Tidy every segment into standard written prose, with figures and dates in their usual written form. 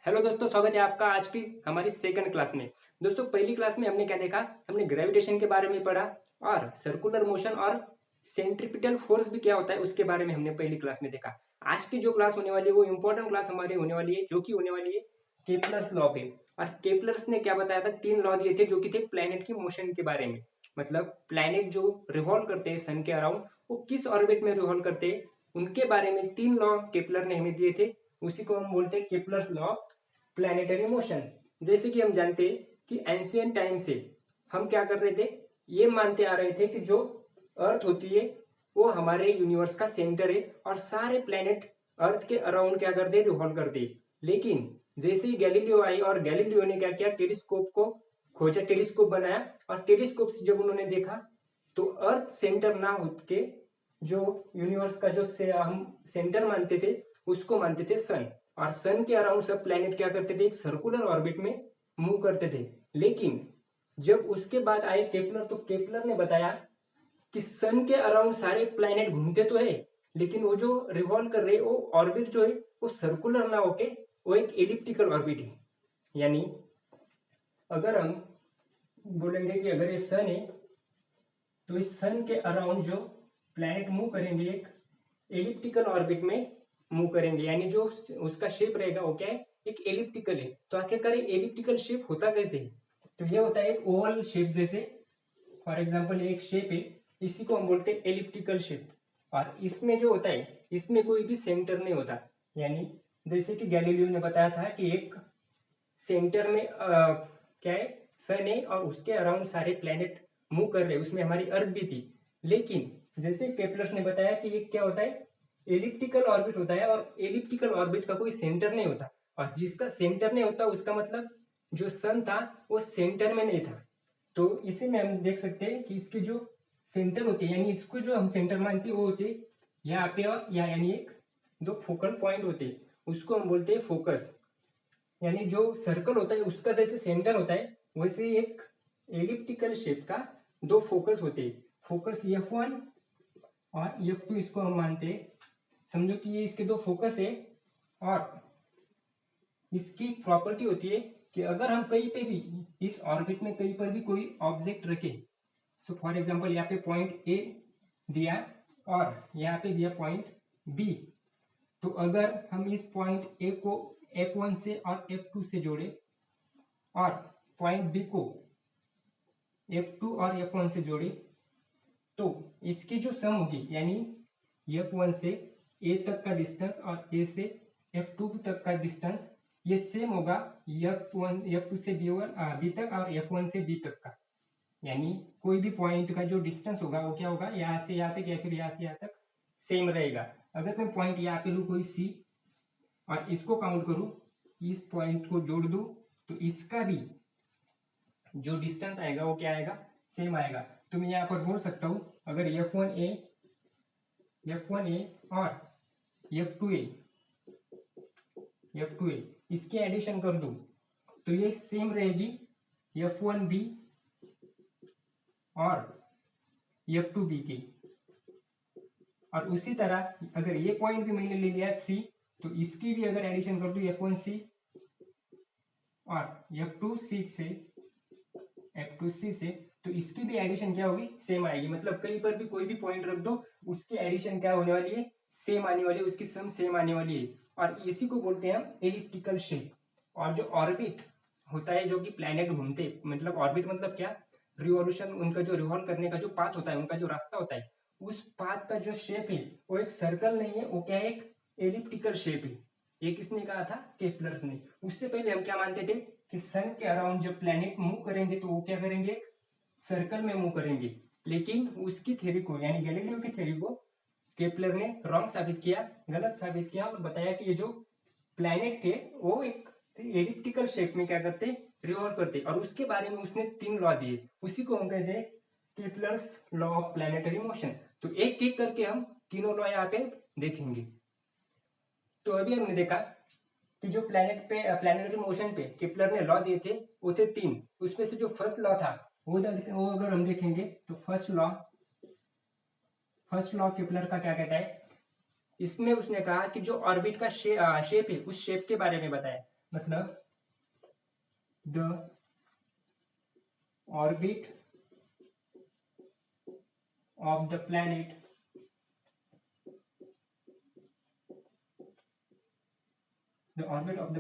Hello दोस्तों, स्वागत है आपका आज की हमारी सेकंड क्लास में। दोस्तों, पहली क्लास में हमने क्या देखा? हमने ग्रेविटेशन के बारे में पढ़ा और सर्कुलर मोशन और सेंट्रीपिटल फोर्स भी क्या होता है उसके बारे में हमने पहली क्लास में देखा। आज की जो क्लास होने वाली है वो इंपॉर्टेंट क्लास हमारी होने वाली है, जो कि होने वाली है केपलर्स लॉ पे। और केपलर्स ने क्या बताया था? 3 लॉ दिए थे जो कि थे प्लैनेट की मोशन के बारे में। मतलब प्लैनेट जो रिवॉल्व करते हैं सन के अराउंड, वो किस ऑर्बिट में रिवॉल्व करते हैं उनके बारे में 3 लॉ केपलर ने हमें दिए थे। उसी को हम बोलते हैं केपलर्स लॉ प्लैनेटरी मोशन। जैसे कि हम जानते हैं कि एंशियंट टाइम से हम क्या कर रहे थे, ये मानते आ रहे थे कि जो अर्थ होती है वो हमारे यूनिवर्स का सेंटर है और सारे प्लैनेट अर्थ के अराउंड क्या करते हैं, रिवॉल्व करते हैं। लेकिन जैसे ही गैलीलियो आई और गैलीलियो ने क्या किया, टेलीस्कोप को खोजा, टेलीस्कोप बनाया और टेलीस्कोप से जब उन्होंने देखा तो अर्थ सेंटर ना होके जो यूनिवर्स का जो से हम सेंटर मानते थे उसको मानते थे सन। और सन के अराउंड सब प्लैनेट क्या करते थे, एक सर्कुलर ऑर्बिट में मूव करते थे। लेकिन जब उसके बाद आए केपलर, तो केपलर ने बताया कि सन के अराउंड सारे प्लैनेट घूमते तो है, लेकिन वो जो रिवॉल्व कर रहे वो ऑर्बिट जो है वो सर्कुलर ना होके वो एक एलिप्टिकल ऑर्बिट है। यानी अगर हम बोलेंगे कि अगर ये सन है तो इस सन के अराउंड जो प्लैनेट मूव करेंगे एक एलिप्टिकल ऑर्बिट में मूव करेंगे, यानी जो उसका शेप रहेगा वो क्या है, एक एलिप्टिकल है। तो आखिरकार एलिप्टिकल शेप होता कैसे है? तो ये होता है एक ओवल शेप जैसे। फॉर एग्जांपल एक शेप है, इसी को हम बोलते हैं एलिप्टिकल शेप। और इसमें जो होता है, इसमें कोई भी सेंटर नहीं होता। यानी जैसे कि गैलीलियो ने बताया था कि एक सेंटर में क्या है, सन है और उसके अराउंड सारे प्लैनेट मूव कर रहे हैं, उसमें हमारी अर्थ भी थी। लेकिन जैसे केपलर ने बताया कि ये क्या होता है, एलिप्टिकल ऑर्बिट होता है और एलिप्टिकल ऑर्बिट का कोई सेंटर नहीं होता। और जिसका सेंटर नहीं होता उसका मतलब जो सन था वो सेंटर में नहीं था। तो इसी में हम देख सकते हैं कि इसके जो सेंटर होते हैं, यानी इसको जो हम सेंटर मानते हैं वो होते हैं यहाँ पे और यहाँ, यानी एक दो फोकल पॉइंट होते हैं, उसको हम बोलते हैं फोकस। यानी जो सर्कल होता है उसका जैसे सेंटर होता है वैसे ही एक एलिप्टिकल शेप का दो फोकस होते हैं, फोकस F1 और F2 इसको हम मानते हैं। समझो कि ये इसके दो फोकस है और इसकी प्रॉपर्टी होती है कि अगर हम कहीं पे भी इस ऑर्बिट में कहीं पर भी कोई ऑब्जेक्ट रखें, सो फॉर एग्जांपल यहाँ पे पॉइंट ए दिया और यहाँ पे दिया पॉइंट बी, तो अगर हम इस पॉइंट ए को F1 से और F2 से जोड़े और पॉइंट बी को F2 और F1 से जोड़े, तो इसकी जो सम होगी, यानी F1 से A तक का डिस्टेंस और A से F2 तक का डिस्टेंस ये सेम होगा F2 से B तक और F1 से B तक का। यानी कोई भी पॉइंट का जो डिस्टेंस होगा वो क्या होगा, यहाँ से यहाँ तक या फिर यहाँ से यहाँ तक सेम रहेगा। अगर मैं पॉइंट यहाँ पे लूँ कोई C और इसको काउंट करूँ, इस पॉइंट को जोड़ दूँ, तो इसका भी जो डिस्टेंस आएगा वो क्या आएगा, सेम आएगा। तो मैं यहाँ पर बोल सकता हूँ अगर F1A और F2A इसके एडिशन कर दूं तो ये सेम रहेगी F1B और F2B की। और उसी तरह अगर ये पॉइंट भी मैंने ले लिया C, तो इसकी भी अगर एडिशन कर दूं F1C और F2C से, तो इसकी भी एडिशन क्या होगी, सेम आएगी। मतलब कहीं पर भी कोई भी पॉइंट रख दो उसकी एडिशन क्या होने वाली है, सेम आने वाली है, उसकी सम सेम आने वाली है। और इसी को बोलते हैं हम एलिप्टिकल शेप। और जो ऑर्बिट होता है, जो कि प्लैनेट घूमते, मतलब ऑर्बिट मतलब क्या, रिवॉल्यूशन, उनका जो रिवॉल्व करने का जो पाथ होता है, उनका जो रास्ता होता है, उस पाथ का जो शेप है वो एक सर्कल नहीं है, वो क्या है, एक एलिप्टिकल शेप है। ये किसने कहा था, केपलर ने। उससे पहले हम क्या मानते थे कि सन के अराउंड जब प्लैनेट मूव करेंगे तो वो क्या करेंगे, सर्कल में मूव करेंगे। लेकिन उसकी थ्योरी को, यानी गैलीलियो की थ्योरी को केपलर ने रॉन्ग साबित किया, गलत साबित किया और बताया कि ये जो प्लैनेट थे वो एक एलिप्टिकल शेप में क्या करते, रिवॉल्व करते। और उसके बारे में उसने 3 लॉ दिए, उसी को हम कहते हैं Kepler's law of planetary motion. तो एक एक करके हम तीनों लॉ यहाँ पे देखेंगे। तो अभी हमने देखा कि जो प्लैनेटरी मोशन पे केपलर ने लॉ दिए थे वो थे 3। उसमें से जो फर्स्ट लॉ था वो अगर हम देखेंगे तो फर्स्ट लॉ केपलर का क्या कहता है, इसमें उसने कहा कि जो ऑर्बिट का शेप है उस शेप के बारे में बताया। मतलब the orbit of the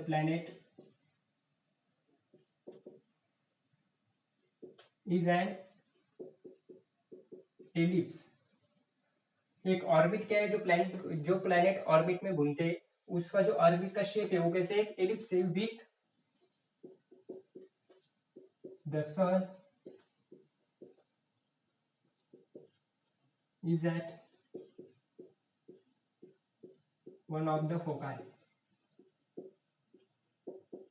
planet is an ellipse. एक ऑर्बिट क्या है, जो प्लैनेट ऑर्बिट में घूमते हैं उसका जो ऑर्बिट का शेप है वो कैसे एक एलिप्स है with the sun is at one of the foci.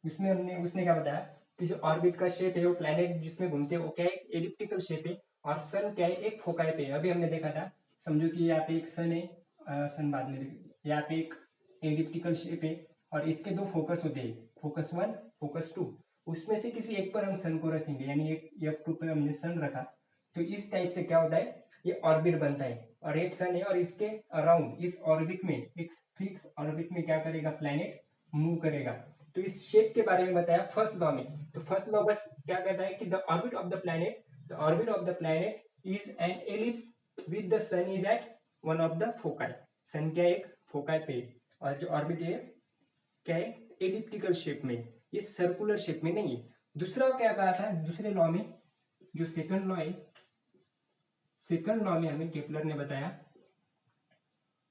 उसने क्या बताया कि जो ऑर्बिट का शेप है वो प्लैनेट जिसमें घूमते हैं वो क्या है एलिप्टिकल शेप है, और सन क्या है एक फोकाई पे है। अभी हमने देखा था, समझो कि यहाँ पे एक सन है, सन बाद में यहाँ पे एक एलिप्टिकल शेप है और इसके दो फोकस होते हैं, फोकस 1 फोकस 2। उसमें से किसी एक पर हम सन को रखेंगे, यानी एक F2 पर हमने सन रखा तो इस टाइप से क्या होता है ये ऑर्बिट बनता है। और ये सन है और इसके अराउंड इस ऑर्बिट में एक फिक्स ऑर्बिट में क्या करेगा प्लैनेट मूव करेगा। तो इस शेप के बारे में बताया फर्स्ट लॉ में। तो फर्स्ट लॉ बस क्या कहता है कि the orbit of the planet is an ellipse with the sun is at one of the foci. Sun क्या एक फोकाई पे और जो ऑर्बिट है क्या है एलिप्टिकल शेप में, ये सर्कुलर शेप में नहीं है। दूसरा क्या कहा था दूसरे लॉ में, जो सेकंड लॉ है, सेकंड लॉ में हमें केपलर ने बताया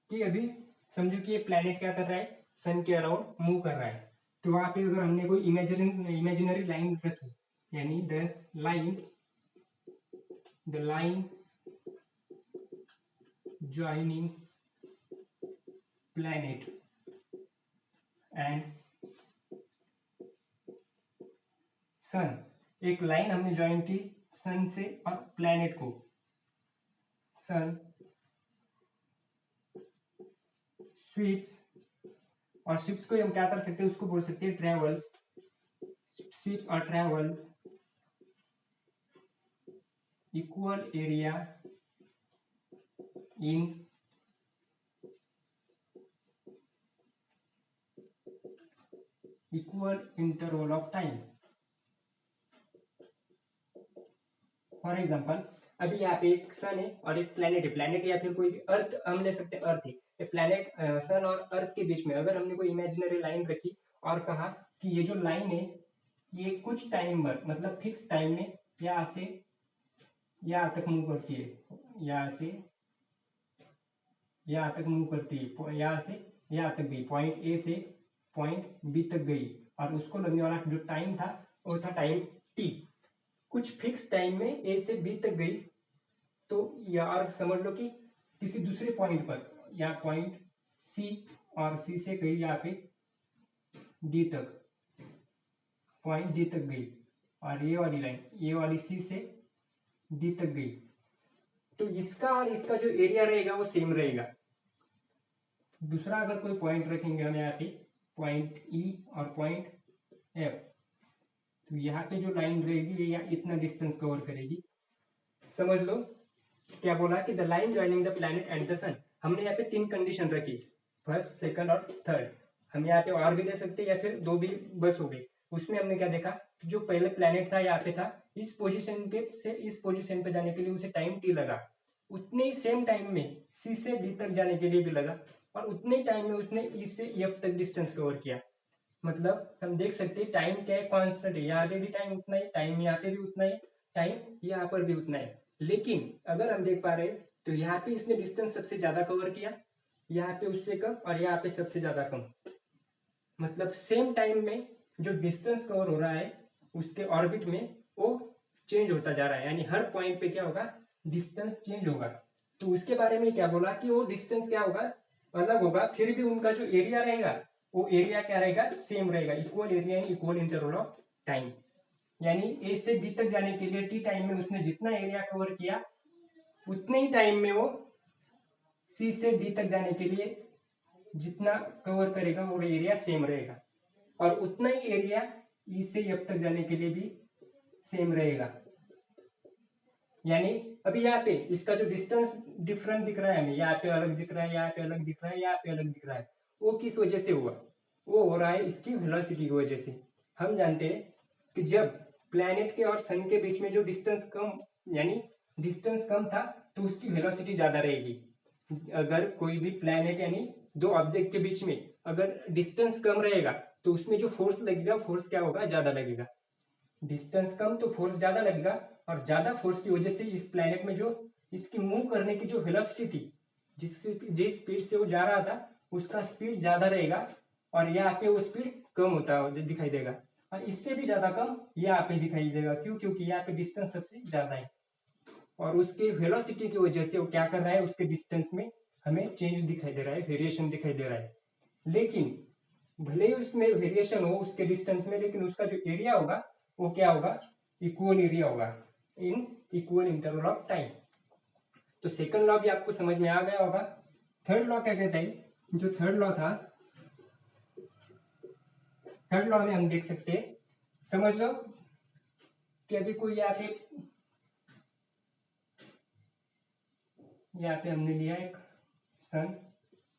कि अभी समझो कि ये प्लैनेट क्या कर रहा है सन के अराउंड मूव कर रहा है। तो वहां पे अगर हमने कोई इमेजिनरी लाइन रखी, यानी the line joining planet and sun, एक लाइन हमने ज्वाइन की सन से और प्लैनेट को, सन स्वीप्स, और स्वीप्स को हम क्या कर सकते हैं उसको बोल सकते हैं ट्रेवल्स, स्वीप्स और travels equal area in equal interval of time. For example अभी यहाँ पे एक सन है और एक प्लैनेट है, प्लैनेट या फिर कोई अर्थ हम ले सकते हैं, अर्थ है प्लैनेट, सन और अर्थ के बीच में अगर हमने कोई इमेजिनरी लाइन रखी और कहा कि ये जो लाइन है ये कुछ टाइम पर मतलब फिक्स टाइम में यहाँ से यहाँ तक मूव करती है, यहाँ से यहाँ तक मूव करती है, यहाँ से यहाँ तक गई, पॉइंट ए से पॉइंट बी तक गई, और उसको लगने वाला जो टाइम था वो था टाइम टी। कुछ फिक्स टाइम में ए से बी तक गई, तो यार समझ लो कि किसी दूसरे पॉइंट पर या पॉइंट सी, और सी से गई यहाँ पे डी तक, पॉइंट डी तक गई, और ये वाली लाइन ये वाली सी से डी तक गई, तो इसका और इसका जो एरिया रहेगा वो सेम रहेगा। दूसरा अगर कोई पॉइंट रखेंगे हम यहाँ पे पॉइंट ई और पॉइंट एफ, तो यहाँ पे जो लाइन रहेगी ये यहाँ इतना डिस्टेंस कवर करेगी। समझ लो क्या बोला कि the line joining the planet and the sun, हमने यहाँ पे 3 कंडीशन रखी, फर्स्ट सेकंड और थर्ड। हम यहाँ पे और भी ले सकते हैं या फिर 2 भी बस हो गई। उसमें हमने क्या देखा कि जो पहले प्लैनेट था यहाँ पे था, इस पोजीशन पे से इस पोजीशन पे जाने के लिए उसे टाइम टी लगा, उतने ही सेम टाइम में सी से डी तक जाने के लिए भी लगा, और उतने ही टाइम में उसने ई से एफ तक डिस्टेंस कवर किया। मतलब हम देख सकते हैं टाइम क्या है कांस्टेंट है, यहाँ पे भी टाइम उतना ही, टाइम यहाँ पे भी उतना ही, टाइम यहाँ पर भी उतना है। लेकिन अगर हम देख पा रहे हैं तो यहाँ पे इसने डिस्टेंस सबसे ज्यादा कवर किया, यहाँ पे उससे कम, और यहाँ पे सबसे ज्यादा कम। मतलब सेम टाइम में जो डिस्टेंस कवर हो रहा है उसके ऑर्बिट में वो चेंज होता जा रहा है, यानी हर पॉइंट पे क्या होगा डिस्टेंस चेंज होगा। तो उसके बारे में क्या बोला कि वो डिस्टेंस क्या होगा अलग होगा, फिर भी उनका जो एरिया रहेगा वो एरिया क्या रहेगा सेम रहेगा, equal area in equal interval of time. यानी ए से बी तक जाने के लिए टी टाइम में उसने जितना एरिया कवर किया उतने ही टाइम में वो सी से डी तक जाने के लिए जितना कवर करेगा वो एरिया सेम रहेगा, और उतना ही एरिया ई से एफ तक जाने के लिए भी सेम रहेगा। यानी अभी यहाँ पे इसका जो डिस्टेंस डिफरेंट दिख रहा है हमें, यहाँ पे अलग दिख रहा है, यहाँ पे अलग दिख रहा है, यहाँ पे अलग दिख रहा है, वो किस वजह से हुआ वो हो रहा है इसकी वेलोसिटी की वजह से। हम जानते हैं कि जब प्लैनेट के और सन के बीच में जो डिस्टेंस कम, यानी डिस्टेंस कम था, तो उसकी वेलोसिटी ज्यादा रहेगी। अगर कोई भी प्लैनेट यानी दो ऑब्जेक्ट के बीच में अगर डिस्टेंस कम रहेगा तो उसमें जो फोर्स लगेगा, फोर्स क्या होगा, ज्यादा लगेगा। डिस्टेंस कम तो फोर्स ज्यादा लगेगा, और ज्यादा फोर्स की वजह से इस प्लैनेट में जो इसकी मूव करने की जो वेलोसिटी थी, जिस स्पीड से वो जा रहा था, उसका स्पीड ज्यादा रहेगा, और यहाँ पे वो स्पीड कम होता है जो दिखाई देगा, और इससे भी ज्यादा कम यहाँ पे दिखाई देगा। क्यों? क्योंकि यहाँ पे डिस्टेंस सबसे ज्यादा है, और उसके वेलोसिटी की वजह से वो क्या कर रहा है, उसके डिस्टेंस में हमें चेंज दिखाई दे रहा है, वेरिएशन दिखाई दे रहा है। लेकिन भले ही उसमें वेरिएशन हो उसके डिस्टेंस में, लेकिन उसका जो एरिया होगा वो क्या होगा, इक्वल एरिया होगा in equal interval of time. तो सेकंड लॉ भी आपको समझ में आ गया होगा। थर्ड लॉ क्या कहता है? जो थर्ड लॉ था, थर्ड लॉ में हम देख सकते हैं, समझ लो कि अभी कोई यहाँ पे हमने लिया एक सन,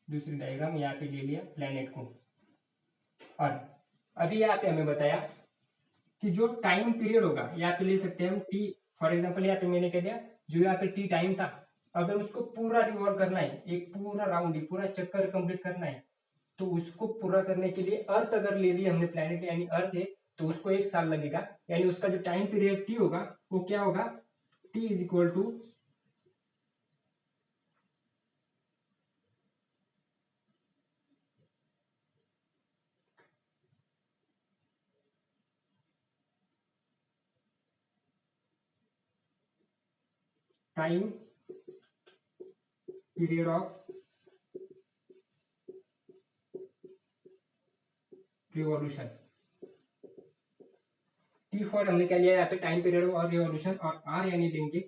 दूसरी डायग्राम यहाँ पे ले लिया प्लैनेट को, और अभी यहाँ पे हमें बताया कि जो टाइम पीरियड होगा, यहाँ पे ले सकते हैं हम टी, फॉर एग्जांपल यहाँ पे मैंने कह दिया जो यहाँ पे टी टाइम था, अगर उसको पूरा रिवॉल्व करना है, एक पूरा राउंड, पूरा चक्कर कंप्लीट करना है, तो उसको पूरा करने के लिए अर्थ अगर ले लिया हमने, प्लैनेट यानी अर्थ है, तो उसको 1 साल लगेगा। यानी उसका जो टाइम पीरियड टी होगा वो क्या होगा, T is equal to time period of revolution. T for हमने क्या लिया यहाँ पे, टाइम पीरियड और रिवॉल्यूशन, और आर यानी लेंगे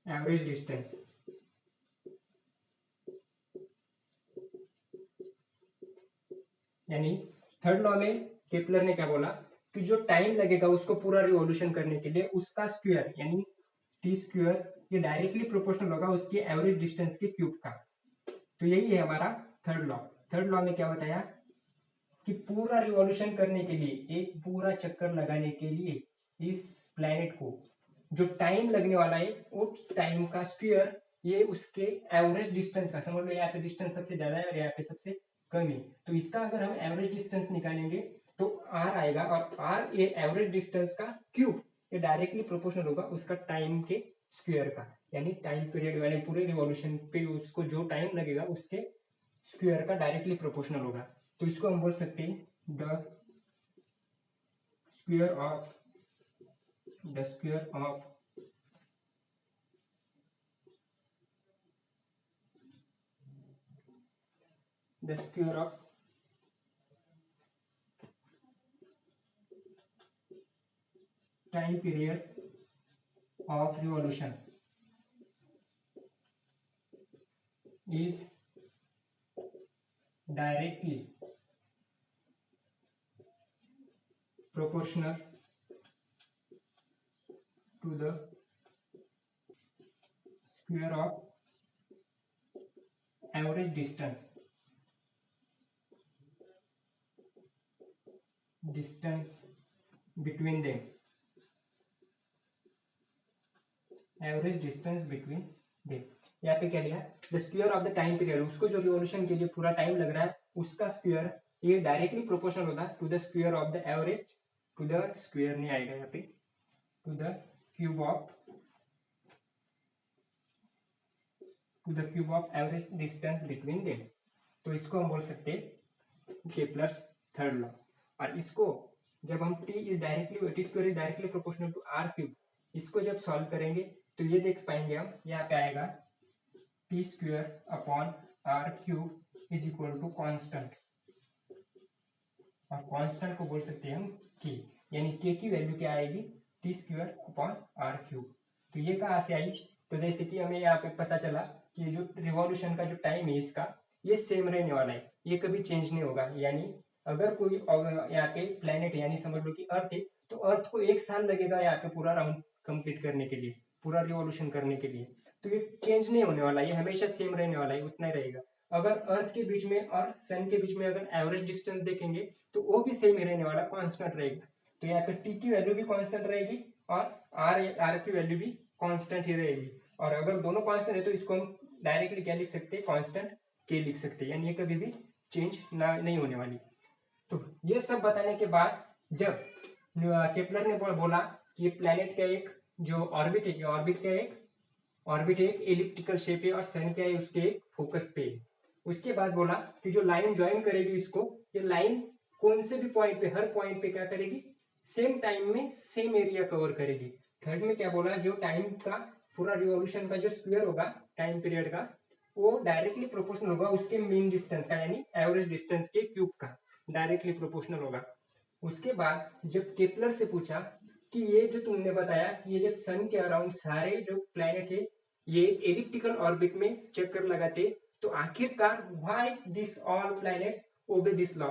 एवरेज डिस्टेंस। यानी थर्ड लॉ में केपलर ने क्या बोला कि जो टाइम लगेगा उसको पूरा रिवॉल्यूशन करने के लिए, उसका स्क्वायर यानी टी स्क्वायर, ये डायरेक्टली प्रोपोर्शनल होगा उसके एवरेज डिस्टेंस के क्यूब का। तो यही है हमारा थर्ड लॉ। थर्ड लॉ में क्या बताया कि पूरा रिवॉल्यूशन करने के लिए, एक पूरा चक्कर लगाने के लिए, इस प्लैनेट को जो टाइम लगने वाला है उस टाइम का स्क्वायर, ये उसके एवरेज डिस्टेंस का, समझ लो यहाँ पे डिस्टेंस सबसे ज्यादा है और यहाँ पे सबसे कम है, तो इसका अगर हम एवरेज डिस्टेंस निकालेंगे तो आर आएगा, और आर ये एवरेज डिस्टेंस का क्यूब, ये डायरेक्टली प्रोपोर्शनल होगा उसका टाइम के स्क्वायर का। यानी टाइम पीरियड वाले पूरे रिवॉल्यूशन पे उसको जो टाइम लगेगा उसके स्क्वायर का डायरेक्टली प्रोपोर्शनल होगा। तो इसको हम बोल सकते हैं square of the square of the square of time period of revolution is directly proportional to the square of average distance between them, average distance between them. यहाँ पे क्या लिया, the square of the time period, उसको जो revolution के लिए पूरा time लग रहा है उसका स्क्वायर, ये डायरेक्टली प्रोपोर्शनल होगा to the square of the average, to the square नहीं आएगा यहाँ पे, to the cube of average distance between them. तो इसको हम बोल सकते हैं केपलर्स थर्ड लॉ। और इसको जब हम T is directly proportional to R cube, इसको जब सॉल्व करेंगे तो ये देख पाएंगे हम, यहाँ पे आएगा T square upon R cube is equal to constant, और कॉन्स्टेंट को बोल सकते हैं हम के, यानी के की वैल्यू क्या आएगी, T square upon R cube. तो ये कहाँ से आई, तो जैसे कि हमें यहाँ पे पता चला कि जो रिवॉल्यूशन का जो टाइम है इसका, ये सेम रहने वाला है, ये कभी चेंज नहीं होगा। यानी अगर कोई यहाँ पे प्लेनेट यानी समझ लो कि अर्थ है, तो अर्थ को 1 साल लगेगा यहाँ पे पूरा राउंड कंप्लीट करने के लिए, पूरा रिवॉल्यूशन करने के लिए, तो ये चेंज नहीं होने वाला, ये हमेशा सेम रहने वाला है, उतना ही रहेगा। अगर अर्थ के बीच में और सन के बीच में अगर एवरेज डिस्टेंस देखेंगे तो वो भी सेम ही रहने वाला, कांस्टेंट रहेगा। तो यहाँ पे टी की वैल्यू भी कांस्टेंट रहेगी और आर की वैल्यू भी कांस्टेंट ही रहेगी। और अगर दोनों कांस्टेंट है तो इसको हम डायरेक्टली क्या लिख सकते हैं, कांस्टेंट के लिख सकते हैं, यानी ये कभी भी चेंज ना नहीं होने वाली। तो ये सब बताने के बाद जब केपलर ने बोला कि प्लेनेट का एक जो ऑर्बिट है, ऑर्बिट एक एलिप्टिकल शेप है और सन क्या है उसके एक फोकस पे है। उसके बाद बोला कि जो लाइन ज्वाइन करेगी इसको, ये लाइन कौन से भी पॉइंट पे, हर पॉइंट पे क्या करेगी, सेम टाइम में सेम एरिया कवर करेगी। थर्ड में क्या बोला, जो टाइम का पूरा रिवॉल्यूशन का जो स्क्वायर होगा टाइम पीरियड का, वो डायरेक्टली प्रोपोर्शनल होगा उसके मीन डिस्टेंस का, यानी एवरेज डिस्टेंस के क्यूब का डायरेक्टली प्रोपोर्शनल होगा। उसके बाद जब केपलर से पूछा कि ये जो तुमने बताया कि ये जो सन के अराउंड सारे जो प्लैनेट है ये एलिप्टिकल ऑर्बिट में चक्कर लगाते, तो आखिरकार why this all planets obey this law,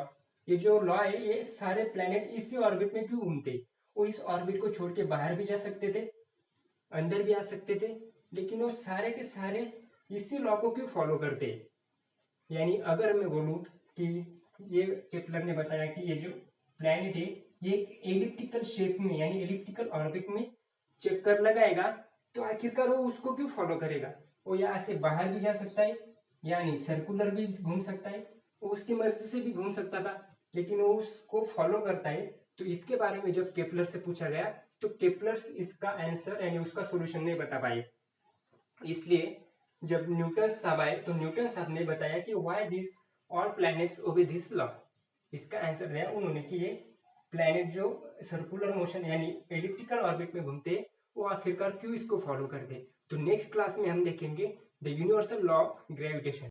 ये जो लॉ है ये सारे प्लैनेट इसी ऑर्बिट में क्यों घूमते, वो इस ऑर्बिट को छोड़ के बाहर भी जा सकते थे, अंदर भी आ सकते थे, लेकिन वो सारे के सारे इसी लॉ को क्यों फॉलो करते। यानी अगर मैं बोलूं कि ये केपलर ने बताया कि ये जो प्लैनेट है ये एलिप्टिकल शेप में यानी एलिप्टिकल ऑर्बिट में चक्कर लगाएगा, तो आखिरकार वो उसको क्यों फॉलो करेगा, वो यहाँ से बाहर भी जा सकता है, यानी सर्कुलर भी घूम सकता है, वो उसकी मर्जी से भी घूम सकता था, लेकिन वो उसको फॉलो करता है। तो इसके बारे में जब केपलर से पूछा गया तो केपलर इसका आंसर यानी उसका सोल्यूशन नहीं बता पाए। इसलिए जब न्यूटन साहब आए तो न्यूटन साहब ने बताया कि why this all planets obey this law. इसका आंसर दिया उन्होंने कि ये प्लैनेट जो सर्कुलर मोशन यानी एलिप्टिकल ऑर्बिट में घूमते वो आखिरकार क्यों इसको फॉलो करते। तो नेक्स्ट क्लास में हम देखेंगे the universal law of gravitation.